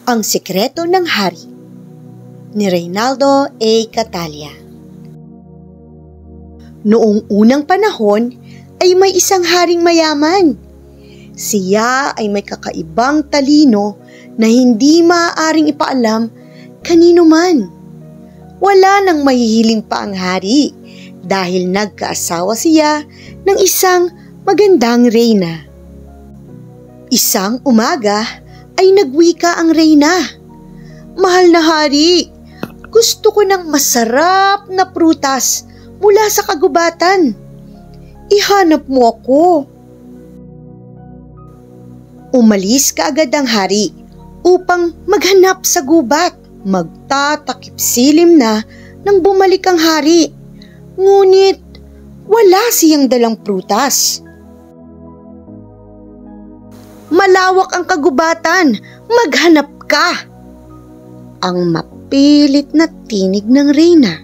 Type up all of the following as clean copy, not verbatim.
Ang Sikreto ng Hari ni Reynaldo A. Catalia. Noong unang panahon ay may isang haring mayaman. Siya ay may kakaibang talino na hindi maaaring ipaalam kanino man. Wala nang mahihiling pa ang hari dahil nagkaasawa siya ng isang magandang reyna. Isang umaga ay nagwika ang reyna. "Mahal na hari, gusto ko ng masarap na prutas mula sa kagubatan. Ihanap mo ako." Umalis kaagad ang hari upang maghanap sa gubat. Magtatakip silim na nang bumalik ang hari. Ngunit wala siyang dalang prutas. "Malawak ang kagubatan, maghanap ka!" ang mapilit na tinig ng reyna.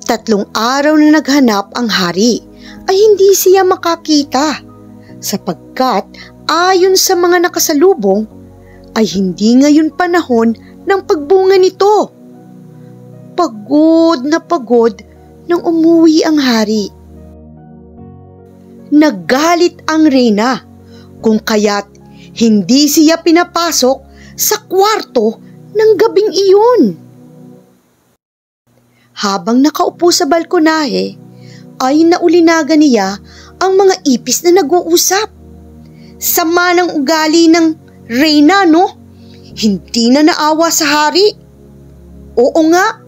3 araw na naghanap ang hari ay hindi siya makakita sapagkat ayon sa mga nakasalubong ay hindi ngayon panahon ng pagbunga nito. Pagod na pagod nang umuwi ang hari. Naggalit ang reyna kung kaya't hindi siya pinapasok sa kwarto ng gabing iyon. Habang nakaupo sa balkonahe, ay naulinagan niya ang mga ipis na nag-uusap. Sama ng ugali ng reyna, no? Hindi na naawa sa hari. "Oo nga,"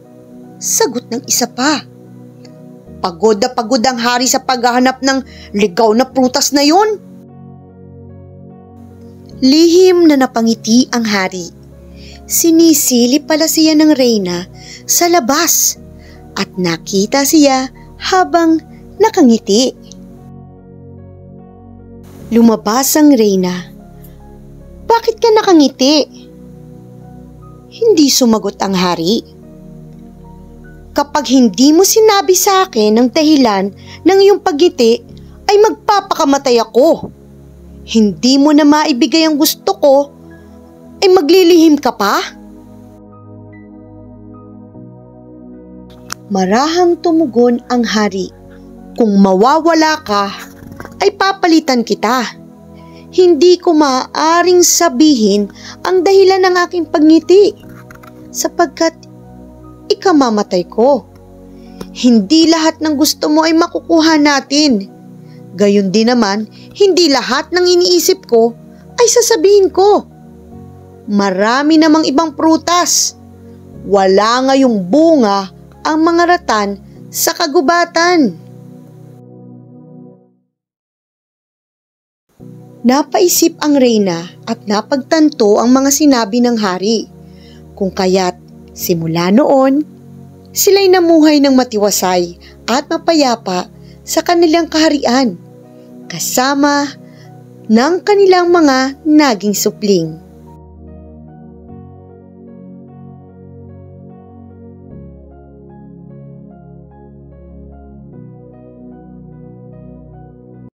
sagot ng isa pa. Pagod na pagod ang hari sa paghahanap ng ligaw na prutas na yon. Lihim na napangiti ang hari. Sinisilip pala siya ng reyna sa labas at nakita siya habang nakangiti. Lumabas ang reyna. "Bakit ka nakangiti?" Hindi sumagot ang hari. "Kapag hindi mo sinabi sa akin ang dahilan ng iyong pagngiti, ay magpapakamatay ako. Hindi mo na maibigay ang gusto ko, ay maglilihim ka pa?" Marahang tumugon ang hari. "Kung mawawala ka, ay papalitan kita. Hindi ko maaaring sabihin ang dahilan ng aking pagngiti, sapagkat ikamamatay ko. Hindi lahat ng gusto mo ay makukuha natin. Gayon din naman, hindi lahat ng iniisip ko ay sasabihin ko. Marami namang ibang prutas. Wala ngayong bunga ang mga ratan sa kagubatan." Napaisip ang reyna at napagtanto ang mga sinabi ng hari. Kung kaya't simula noon, sila'y namuhay ng matiwasay at mapayapa sa kanilang kaharian, kasama ng kanilang mga naging supling.